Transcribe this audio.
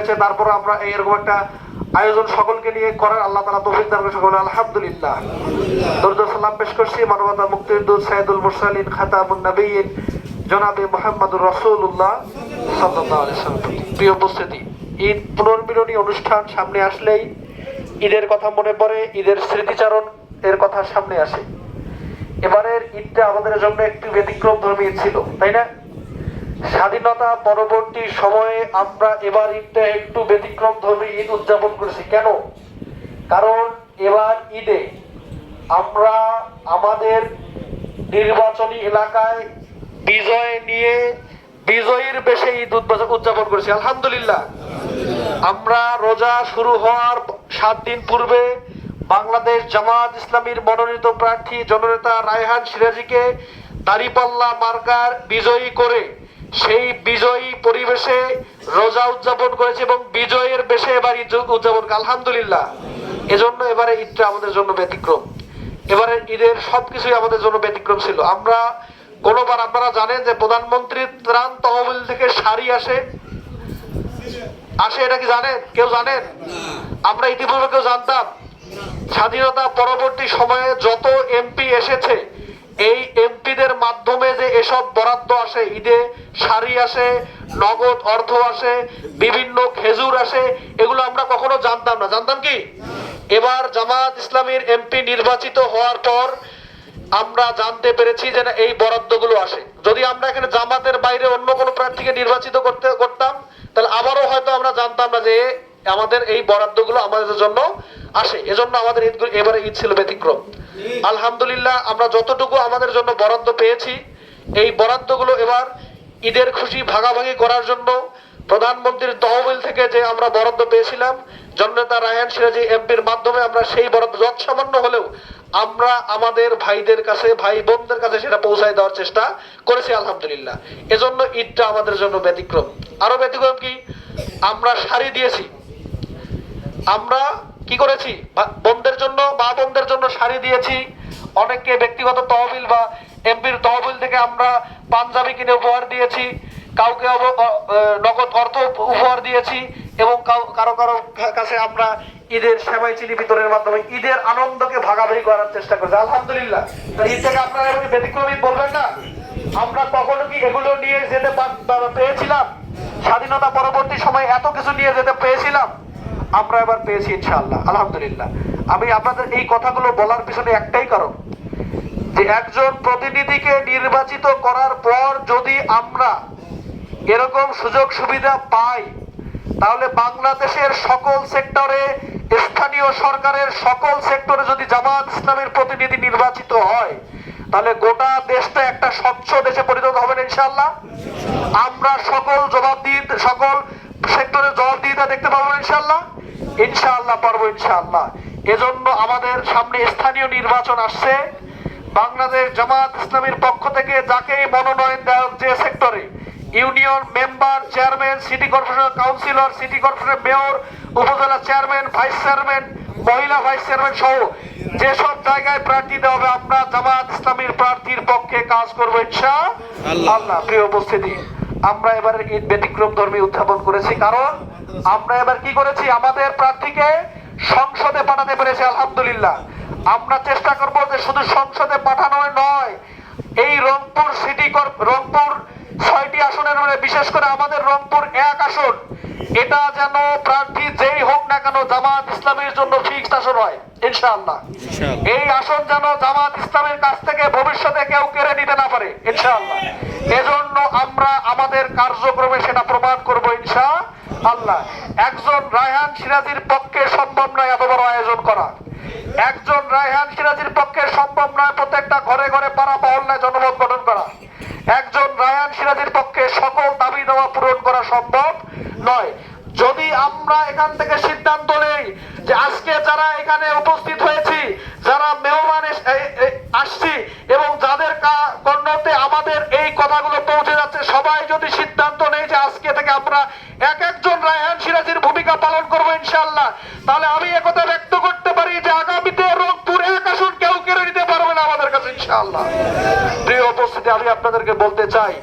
হয়েছে, তারপর আমরা এরকম একটা আয়োজন সকলকে নিয়ে করার আল্লাহ তাআলা তৌফিক দান করেন সকলে আলহামদুলিল্লাহ। দরুদ ও সালাম পেশ করছি মানবতা মুক্তির দূত সাইয়্যিদুল মুরসালিন খাতামুন নবিয়্যিন জনাবে মুহাম্মদুর রাসূলুল্লাহ সাল্লাল্লাহু আলাইহি ওয়াসাল্লাম। প্রিয় উপস্থিতি, ঈদ পুনর্মিলনী অনুষ্ঠান সামনে আসলেই ঈদের কথা মনে পড়ে, ঈদের স্মৃতিচারণ এর কথা সামনে আসে। এবারের ঈদটা আমাদের জন্য একটু ব্যতিক্রম ধর্মী ছিল, তাই না? স্বাধীনতা পরবর্তী সময়ে আমরা এবার ঈদটা একটু ব্যতিক্রম ধর্মী ঈদ উদযাপন করেছি। কেন? কারণ এবার ঈদে আমরা আমাদের নির্বাচনী এলাকায় বিজয় নিয়ে বিজয়ীর বেশে ঈদ উদযাপন করেছি আলহামদুলিল্লাহ। আমরা রোজা শুরু হওয়ার 7 দিন পূর্বে বাংলাদেশ জামাত ইসলামীর মনোনীত প্রার্থী জননেতা রায়হান সিরাজীকে দাঁড়িপাল্লা মার্কার বিজয়ী করে সেই বিজয়ী পরিবেশে রোজা উদযাপন করেছে এবং বিজয়ের বেশে এবার ঈদ উদযাপন আলহামদুলিল্লাহ। এজন্য এবারে ঈদটা আমাদের জন্য ব্যতিক্রম। এবারে ঈদের সবকিছুই আমাদের জন্য ব্যতিক্রম ছিল। আমরা কোনোবার, আপনারা জানেন যে প্রধানমন্ত্রীর ত্রাণ তহবিল থেকে শাড়ি আসে, এটা কি জানেন? কেউ জানেন? আমরা ইতিপূর্বে কেউ জানতাম? স্বাধীনতা পরবর্তী সময়ে যত এমপি এসেছে, এই এমপিদের মাধ্যমে যে এসব বরাদ্দ আসে, ঈদে শাড়ি আসে, নগদ অর্থ আসে, বিভিন্ন খেজুর আসে, এগুলো আমরা কখনো জানতাম না। জানতাম কি? এবার জামাত ইসলামীর এমপি নির্বাচিত হওয়ার পর আমরা জানতে পেরেছি যে না, এই বরাদ্দগুলো আসে। যদি আমরা এখানে জামাতের বাইরে অন্য কোনো প্রার্থীকে নির্বাচিত করতাম, তাহলে আবারও হয়তো আমরা জানতাম না যে আমাদের এই বরাদ্দগুলো আমাদের জন্য আসে। এজন্য আমাদের এবারে ঈদ ছিল ব্যতিক্রম। আলহামদুলিল্লাহ, আমরা যতটুকু আমাদের জন্য বরাদ্দ পেয়েছি, এই বরাদ্দগুলো এবার ঈদের খুশি ভাগাভাগি করার জন্য প্রধানমন্ত্রীর তহবিল থেকে যে আমরা বরাদ্দ পেয়েছিলাম, জননেতা রায়হান সিরাজী এমপির মাধ্যমে আমরা সেই বরাদ্দ যৎসামান্য হলেও আমরা আমাদের ভাইদের কাছে, ভাই বোনদের কাছে সেটা পৌঁছায় দেওয়ার চেষ্টা করেছি আলহামদুলিল্লাহ। এজন্য ঈদটা আমাদের জন্য ব্যতিক্রম। আরো ব্যতিক্রম কি? আমরা শাড়ি দিয়েছি। আমরা কি করেছি? বোনদের জন্য, মা বোনদের জন্য শাড়ি দিয়েছি। অনেককে ব্যক্তিগত তহবিল বা এমপির তহবিল থেকে আমরা পাঞ্জাবি কিনে উপহার দিয়েছি, কাউকে নগদ অর্থ উপহার দিয়েছি এবং কারো কারো কাছে আমরা ঈদের সেমাই চিনি বিতরণের মাধ্যমে ঈদের আনন্দকে ভাগাভাগি করার চেষ্টা করেছি আলহামদুলিল্লাহ। ঈদ থেকে আপনারা এভাবে ব্যতিক্রমী বলবেন না? আমরা কখনো কি এগুলো নিয়ে যেতে পেয়েছিলাম? স্বাধীনতা পরবর্তী সময় এত কিছু নিয়ে যেতে পেয়েছিলাম? আমরা এবার পেয়েছি ইনশাআল্লাহ আলহামদুলিল্লাহ। আমি আপনাদের এই কথাগুলো বলার পিছনে একটাই কারণ, যে একজন প্রতিনিধিকে নির্বাচিত করার পর যদি আমরা এরকম সুযোগ সুবিধা পাই, তাহলে বাংলাদেশের সকল সেক্টরে, স্থানীয় সরকারের সকল সেক্টরে যদি জামাত ইসলামের প্রতিনিধি নির্বাচিত হয়, তাহলে গোটা দেশটা একটা স্বচ্ছ দেশে পরিণত হবে ইনশাআল্লাহ। আমরা সকল সেক্টরে জবাবদিহিতা দেখতে পাবো ইনশাআল্লাহ। ইনশাআল্লাহ পারবো ইনশাআল্লাহ। এজন্য আমাদের সামনে স্থানীয় নির্বাচন আসছে। বাংলাদেশ জামাত ইসলামীর পক্ষ থেকে যাকে মনোনয়ন দেওয়া, যে সেক্টরে union member, chairman, city corporation councillor, city corporation mayor, উপজেলা চেয়ারম্যান, ভাইস চেয়ারম্যান, মহিলা ভাইস চেয়ারম্যান সহ যেসব জায়গায় প্রার্থী দেওয়া হবে, আমরা জামাত ইসলামীর প্রার্থীর পক্ষে কাজ করবো ইনশাআল্লাহ। প্রিয় উপস্থিতি, আমরা এবার ঈদ ব্যতিক্রম ধর্মী উদযাপন করেছি, কারণ আমরা এবার কি করেছি? আমাদের প্রার্থীকে সংসদে পাঠাতে পেরেছি আলহামদুলিল্লাহ। আমরা চেষ্টা করব যে শুধু সংসদে পাঠানো নয়, এই রংপুর রংপুর 6টি আসনের মধ্যে বিশেষ করে আমাদের রংপুর 1 আসন, এটা যেন প্রার্থী যেই হোক না কেন জামাত ইসলামের জন্য ফিক্সড আসন হয় ইনশাআল্লাহ। এই আসন যেন জামাত ইসলামের কাছ থেকে ভবিষ্যতে কেউ কেড়ে নিতে না পারে ইনশাআল্লাহ। এজন্য আমরা আমাদের কার্যক্রমে সেটা প্রমাণ করব ইনশাআল্লাহ। একজন রায়হান সিরাজীর পক্ষে সম্ভব নয় এত বড় আয়োজন করা। একজন রায়হান সিরাজীর পক্ষে সম্ভব নয় প্রত্যেকটা ঘরে ঘরে পাড়া মহল্লায় জনমত গঠন করা। একজন রায়হান সিরাজীর পক্ষে সকল দাবি দেওয়া পূরণ করা সম্ভব নয়। যদি আমরা এখান থেকে সিদ্ধান্ত নেই যে আজকে যারা এখানে উপস্থিত হয়েছি, যারা মেহমান আসছি এবং যাদের কর্ণতে আমাদের এই কথাগুলো পৌঁছে যাচ্ছে, সবাই যদি সিদ্ধান্ত নেই যে আজকে থেকে আমরা একজন রায়হান সিরাজীর ভূমিকা পালন করবো ইনশাআল্লাহ, তাহলে আমি একথা ব্যক্ত করতে পারি যে আগামীতে রংপুর 1 আসন কেউ কেড়ে নিতে পারবে না আমাদের কাছে ইনশাআল্লাহ। প্রিয় উপস্থিতি, আমি আপনাদেরকে বলতে চাই